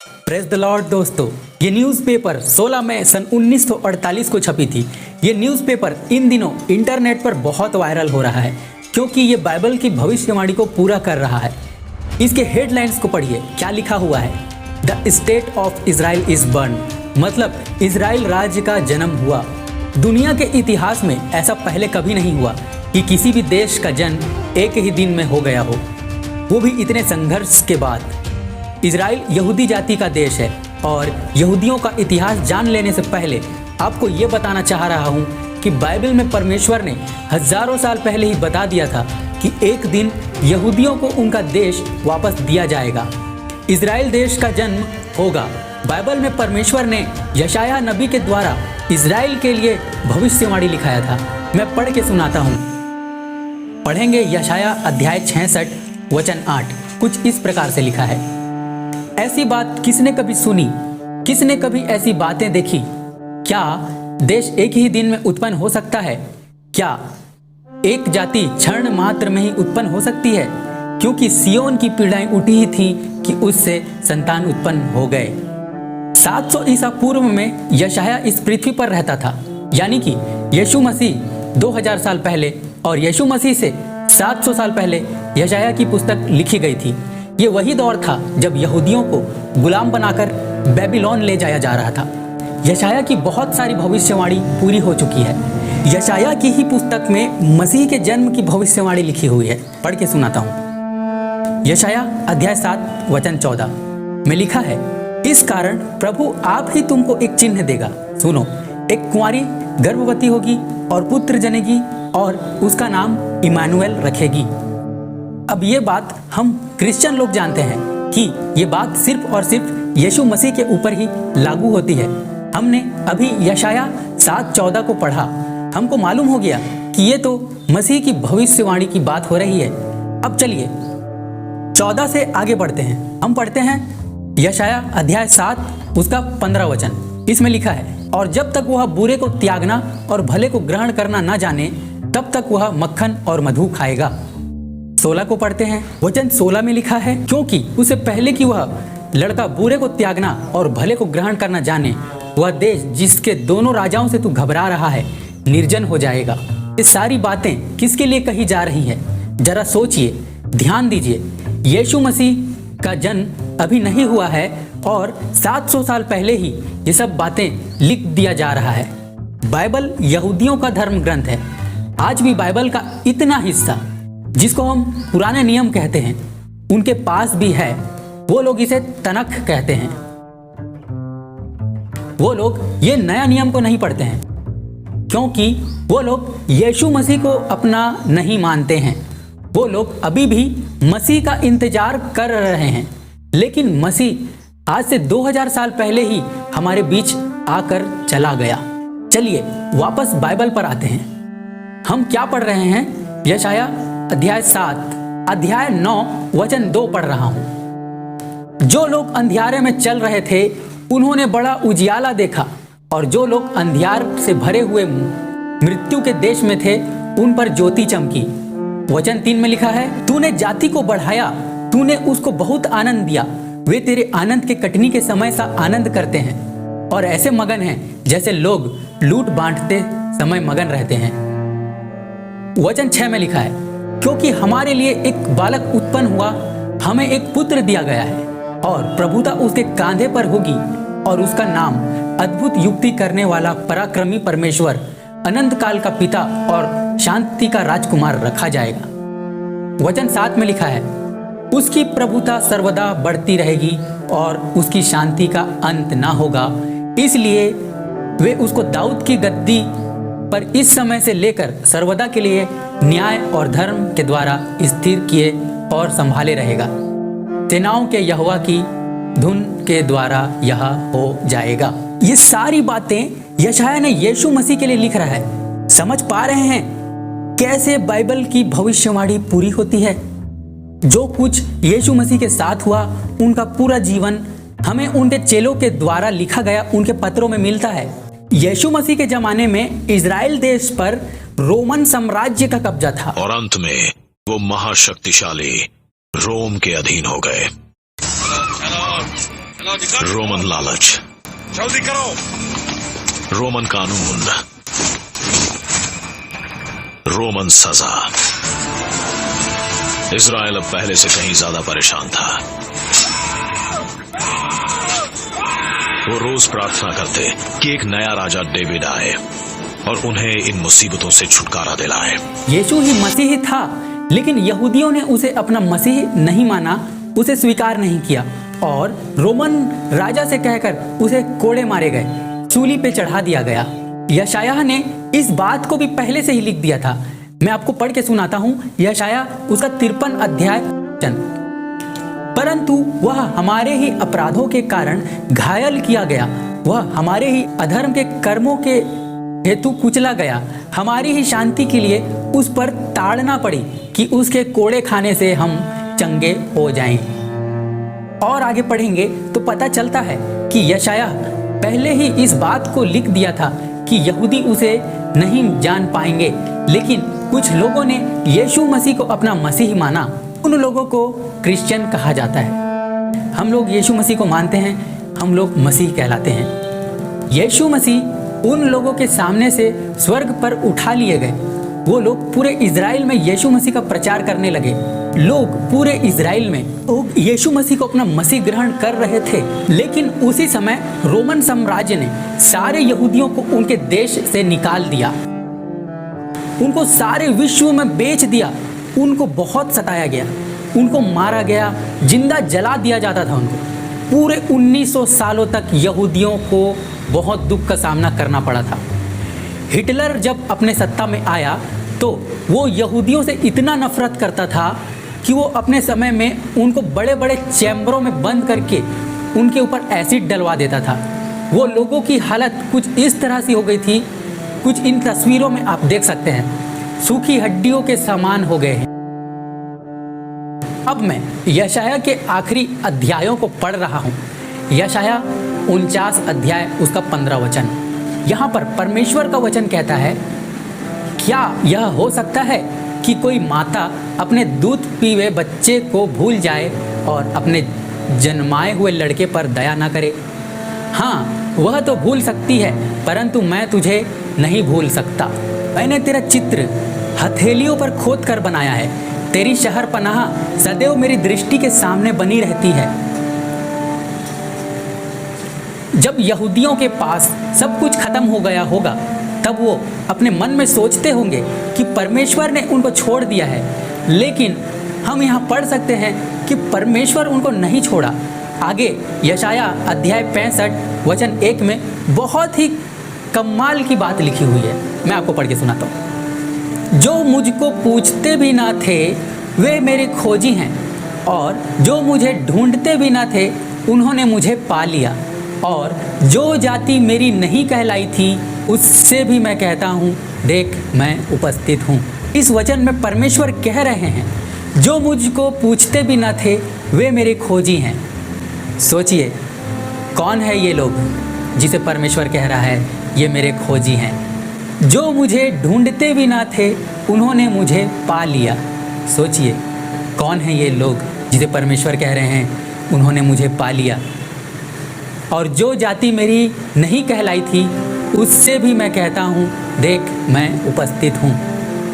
Praise the Lord दोस्तों, ये newspaper 16 मई सन 1948 को छपी थी। ये न्यूज़पेपर इन दिनों इंटरनेट पर बहुत वायरल हो रहा है क्योंकि ये बाइबल की भविष्यवाणी को पूरा कर रहा है। इसके हेडलाइंस को पढ़िए, क्या लिखा हुआ है। The state of Israel is burn, मतलब इजराइल राज्य का जन्म हुआ। दुनिया के इतिहास में ऐसा पहले कभी नहीं हुआ कि किसी भी देश का जन्म एक ही दिन में हो गया हो, वो भी इतने संघर्ष के बाद। इजराइल यहूदी जाति का देश है और यहूदियों का इतिहास जान लेने से पहले आपको ये बताना चाह रहा हूँ कि बाइबल में परमेश्वर ने हजारों साल पहले ही बता दिया था कि एक दिन यहूदियों को उनका देश वापस दिया जाएगा, इजराइल देश का जन्म होगा। बाइबल में परमेश्वर ने यशायाह नबी के द्वारा इजराइल के लिए भविष्यवाणी लिखाया था। मैं पढ़ के सुनाता हूँ। पढ़ेंगे यशायाह अध्याय 66 वचन 8। कुछ इस प्रकार से लिखा है, ऐसी बात किसने कभी सुनी, किसने कभी ऐसी बातें देखी? क्या देश एक ही दिन में उत्पन्न हो सकता है? क्या एक जाति क्षण मात्र में ही उत्पन्न हो सकती है? क्योंकि सियोन की पीड़ाएं उठी ही थी कि उससे संतान उत्पन्न हो गए। 700 ईसा पूर्व में यशायाह इस पृथ्वी पर रहता था, यानी कि यीशु मसीह 2000 साल पहले, और यीशु मसीह से 700 साल पहले यशायाह की पुस्तक लिखी गई थी। ये वही दौर था जब यहूदियों को गुलाम बनाकर बेबीलोन ले जाया जा रहा था। यशायाह की बहुत सारी भविष्यवाणी पूरी हो चुकी है। यशायाह की ही पुस्तक में मसीह के जन्म की भविष्यवाणी लिखी हुई है। पढ़ के सुनाता हूँ। यशायाह अध्याय 7 वचन 14 में लिखा है, इस कारण प्रभु आप ही तुमको एक चिन्ह देगा। सुनो, एक कुंवारी गर्भवती होगी और पुत्र जनेगी और उसका नाम इमानुएल रखेगी। अब ये बात हम क्रिश्चियन लोग जानते हैं कि ये बात सिर्फ और सिर्फ यीशु मसीह के ऊपर ही लागू होती है। हमने अभी यशायाह 7:14 को पढ़ा, हमको मालूम हो गया कि ये तो मसीह की भविष्यवाणी की बात हो रही है। अब चलिए 14 से आगे बढ़ते हैं। हम पढ़ते हैं यशायाह अध्याय 7 उसका 15 वचन। इसमें लिखा है, और जब तक वह बुरे को त्यागना और भले को ग्रहण करना न जाने, तब तक वह मक्खन और मधु खाएगा। 16 को पढ़ते हैं। वचन 16 में लिखा है, क्योंकि उससे पहले कि वह लड़का बुरे को त्यागना और भले को ग्रहण करना जाने, वह देश जिसके दोनों राजाओं से तू घबरा रहा है निर्जन हो जाएगा। ये सारी बातें किसके लिए कही जा रही है? जरा सोचिए, ध्यान दीजिए। यीशु मसीह का जन्म अभी नहीं हुआ है और 700 साल पहले ही ये सब बातें लिख दिया जा रहा है। बाइबल यहूदियों का धर्म ग्रंथ है। आज भी बाइबल का इतना हिस्सा जिसको हम पुराने नियम कहते हैं, उनके पास भी है। वो लोग इसे तनख कहते हैं। वो लोग ये नया नियम को नहीं पढ़ते हैं क्योंकि वो लोग यीशु मसीह को अपना नहीं मानते हैं। वो लोग अभी भी मसीह का इंतजार कर रहे हैं, लेकिन मसीह आज से 2000 साल पहले ही हमारे बीच आकर चला गया। चलिए वापस बाइबल पर आते हैं। हम क्या पढ़ रहे हैं? यशायाह अध्याय 7 अध्याय 9 वचन 2 पढ़ रहा हूं। जो लोग अंधियारे में चल रहे थे उन्होंने बड़ा उजियाला देखा, और जो लोग अंधियार से भरे हुए मृत्यु के देश में थे उन पर ज्योति चमकी। वचन 3 में लिखा है, तूने जाति को बढ़ाया, तूने उसको बहुत आनंद दिया। वे तेरे आनंद के कटनी के समय सा आनंद करते हैं और ऐसे मगन हैं जैसे लोग लूट बांटते समय मगन रहते हैं। वचन 6 में लिखा है, क्योंकि हमारे लिए एक बालक उत्पन्न हुआ, हमें एक पुत्र दिया गया है और प्रभुता उसके कांधे पर होगी, और उसका नाम अद्भुत युक्ति करने वाला, पराक्रमी परमेश्वर, अनंत काल का पिता और शांति का राजकुमार रखा जाएगा। वचन 7 में लिखा है, उसकी प्रभुता सर्वदा बढ़ती रहेगी और उसकी शांति का अंत ना होगा। इसलिए वे उसको दाऊद की गद्दी पर इस समय से लेकर सर्वदा के लिए न्याय और धर्म के द्वारा स्थिर किए और संभाले रहेगा। सेनाओं के यहोवा की धुन के द्वारा यह हो जाएगा। ये सारी बातें यशायाह ने यीशु मसीह के लिए लिख रहा है। समझ पा रहे हैं कैसे बाइबल की भविष्यवाणी पूरी होती है? जो कुछ यीशु मसीह के साथ हुआ, उनका पूरा जीवन हमें उनके चेलों के द्वारा लिखा गया उनके पत्रों में मिलता है। यीशु मसीह के जमाने में इजराइल देश पर रोमन साम्राज्य का कब्जा था और अंत में वो महाशक्तिशाली रोम के अधीन हो गए। रोमन लालच, जल्दी करो। रोमन कानून, रोमन सजा। इजराइल अब पहले से कहीं ज्यादा परेशान था। वो रोज प्रार्थना करते कि एक नया राजा डेविड आए और उन्हें इन मुसीबतों से छुटकारा दिलाए। यीशु ही मसीह था, लेकिन यहूदियों ने उसे अपना मसीह नहीं माना, उसे स्वीकार नहीं किया और रोमन राजा से कहकर उसे कोड़े मारे गए, सूली पे चढ़ा दिया गया। यशायाह ने इस बात को भी पहले से ही लिख दिया था। मैं आपको पढ़ के सुनाता हूँ, यशायाह उसका 53 अध्याय। परंतु वह हमारे ही अपराधों के कारण घायल किया गया, वह हमारे ही अधर्म के कर्मों के हेतु कुचला गया, हमारी ही शांति के लिए उस पर ताड़ना पड़ी कि उसके कोड़े खाने से हम चंगे हो जाएं। और आगे पढ़ेंगे तो पता चलता है कि यशायाह पहले ही इस बात को लिख दिया था कि यहूदी उसे नहीं जान पाएंगे, लेकिन कुछ लोगों ने यीशु मसीह को अपना मसीह माना। उन लोगों को क्रिश्चियन कहा जाता है। हम लोग यीशु मसीह को मानते हैं, हम लोग मसीह कहलाते हैं। यीशु मसीह उन लोगों के सामने से स्वर्ग पर उठा लिए गए। वो लोग पूरे इजराइल में यीशु मसीह का प्रचार करने लगे। लोग पूरे इजराइल में लोग यीशु मसीह को अपना मसीह ग्रहण कर रहे थे, लेकिन उसी समय रोमन साम्राज्य ने सारे यहूदियों को उनके देश से निकाल दिया, उनको सारे विश्व में बेच दिया। उनको बहुत सताया गया, उनको मारा गया, जिंदा जला दिया जाता था उनको। पूरे 1900 सालों तक यहूदियों को बहुत दुख का सामना करना पड़ा था। हिटलर जब अपने सत्ता में आया तो वो यहूदियों से इतना नफरत करता था कि वो अपने समय में उनको बड़े बड़े चैम्बरों में बंद करके उनके ऊपर एसिड डलवा देता था। वो लोगों की हालत कुछ इस तरह से हो गई थी, कुछ इन तस्वीरों में आप देख सकते हैं, सूखी हड्डियों के समान हो गए हैं। अब मैं यशायाह के आखिरी अध्यायों को पढ़ रहा हूँ। यशायाह 49 अध्याय उसका 15 वचन। यहाँ पर परमेश्वर का वचन कहता है, क्या यह हो सकता है कि कोई माता अपने दूध पीवे बच्चे को भूल जाए और अपने जन्माए हुए लड़के पर दया न करे? हाँ, वह तो भूल सकती है, परंतु मैं तुझे नहीं भूल सकता। मैंने तेरा चित्र हथेलियों पर खोद कर बनाया है, तेरी शहर पनाह सदैव मेरी दृष्टि के सामने बनी रहती है। जब यहूदियों के पास सब कुछ खत्म हो गया होगा, तब वो अपने मन में सोचते होंगे कि परमेश्वर ने उनको छोड़ दिया है, लेकिन हम यहाँ पढ़ सकते हैं कि परमेश्वर उनको नहीं छोड़ा। आगे यशायाह अध्याय 65 वचन 1 में बहुत ही कमाल की बात लिखी हुई है। मैं आपको पढ़ के सुनाता हूँ। जो मुझको पूछते भी ना थे वे मेरे खोजी हैं, और जो मुझे ढूंढते भी ना थे उन्होंने मुझे पा लिया। और जो जाति मेरी नहीं कहलाई थी उससे भी मैं कहता हूँ, देख मैं उपस्थित हूँ। इस वचन में परमेश्वर कह रहे हैं, जो मुझको पूछते भी ना थे वे मेरे खोजी हैं। सोचिए, कौन है ये लोग जिसे परमेश्वर कह रहा है ये मेरे खोजी हैं? जो मुझे ढूंढते भी ना थे उन्होंने मुझे पा लिया। सोचिए, कौन है ये लोग जिसे परमेश्वर कह रहे हैं उन्होंने मुझे पा लिया। और जो जाति मेरी नहीं कहलाई थी उससे भी मैं कहता हूँ, देख मैं उपस्थित हूँ।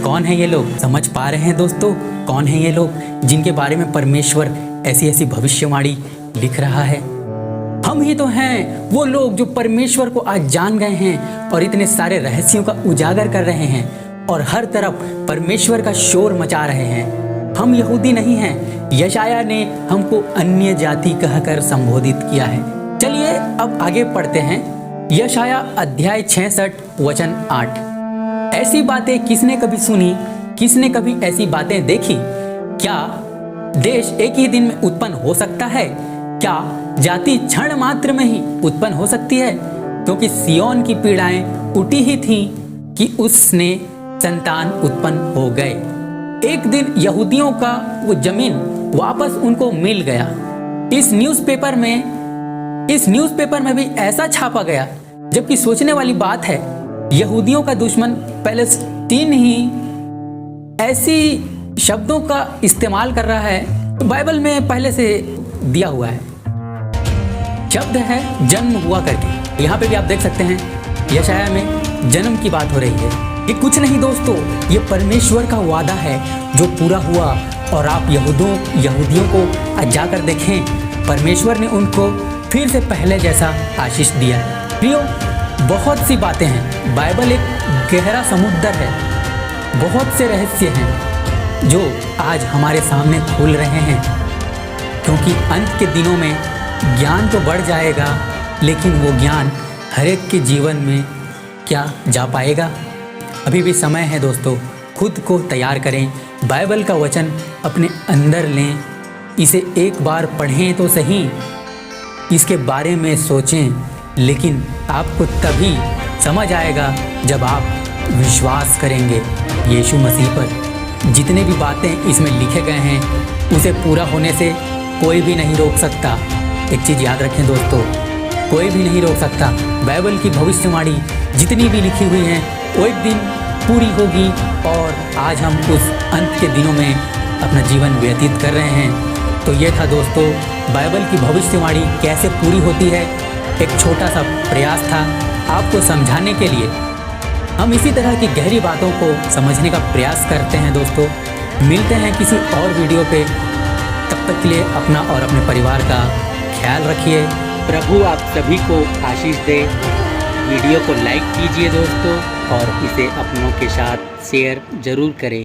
कौन है ये लोग? समझ पा रहे हैं दोस्तों, कौन है ये लोग जिनके बारे में परमेश्वर ऐसी ऐसी भविष्यवाणी लिख रहा है? हम ही तो हैं वो लोग जो परमेश्वर को आज जान गए हैं और इतने सारे रहस्यों का उजागर कर रहे हैं और हर तरफ परमेश्वर का शोर मचा रहे हैं। हम यहूदी नहीं हैं। यशायाह ने हमको अन्य जाति कहकर संबोधित किया है। चलिए अब आगे पढ़ते हैं। यशायाह अध्याय 66 वचन 8। ऐसी बातें किसने कभी सुनी, किसने कभी ऐसी बातें देखी? क्या देश एक ही दिन में उत्पन्न हो सकता है? क्या जाति क्षण मात्र में ही उत्पन्न हो सकती है? क्योंकि सियोन की पीड़ाएं उठी ही थीं कि उसने संतान उत्पन्न हो गए। एक दिन यहूदियों का वो जमीन वापस उनको मिल गया। इस न्यूज़पेपर में भी ऐसा छापा गया, जबकि सोचने वाली बात है, यहूदियों का दुश्मन पैलेस्टीन ही ऐसी शब्दों का इस्तेमाल कर रहा है तो बाइबल में पहले से दिया हुआ है। शब्द है जन्म हुआ करके। यहाँ पे भी आप देख सकते हैं यशाया में जन्म की बात हो रही है। ये कुछ नहीं दोस्तों, ये परमेश्वर का वादा है जो पूरा हुआ। और आप यहूदियों को जाकर देखें, परमेश्वर ने उनको फिर से पहले जैसा आशीष दिया है। प्रियो, बहुत सी बातें हैं। बाइबल एक गहरा समुद्र है, बहुत से रहस्य हैं जो आज हमारे सामने खुल रहे हैं। क्योंकि अंत के दिनों में ज्ञान तो बढ़ जाएगा, लेकिन वो ज्ञान हर एक के जीवन में क्या जा पाएगा? अभी भी समय है दोस्तों, खुद को तैयार करें, बाइबल का वचन अपने अंदर लें, इसे एक बार पढ़ें तो सही, इसके बारे में सोचें। लेकिन आपको तभी समझ आएगा जब आप विश्वास करेंगे यीशु मसीह पर। जितने भी बातें इसमें लिखे गए हैं उसे पूरा होने से कोई भी नहीं रोक सकता। एक चीज़ याद रखें दोस्तों, कोई भी नहीं रोक सकता। बाइबल की भविष्यवाणी जितनी भी लिखी हुई हैं वो एक दिन पूरी होगी। और आज हम उस अंत के दिनों में अपना जीवन व्यतीत कर रहे हैं। तो ये था दोस्तों बाइबल की भविष्यवाणी कैसे पूरी होती है। एक छोटा सा प्रयास था आपको समझाने के लिए। हम इसी तरह की गहरी बातों को समझने का प्रयास करते हैं दोस्तों। मिलते हैं किसी और वीडियो पे, तब तक के लिए अपना और अपने परिवार का ख्याल रखिए। प्रभु आप सभी को आशीष दे। वीडियो को लाइक कीजिए दोस्तों और इसे अपनों के साथ शेयर ज़रूर करें।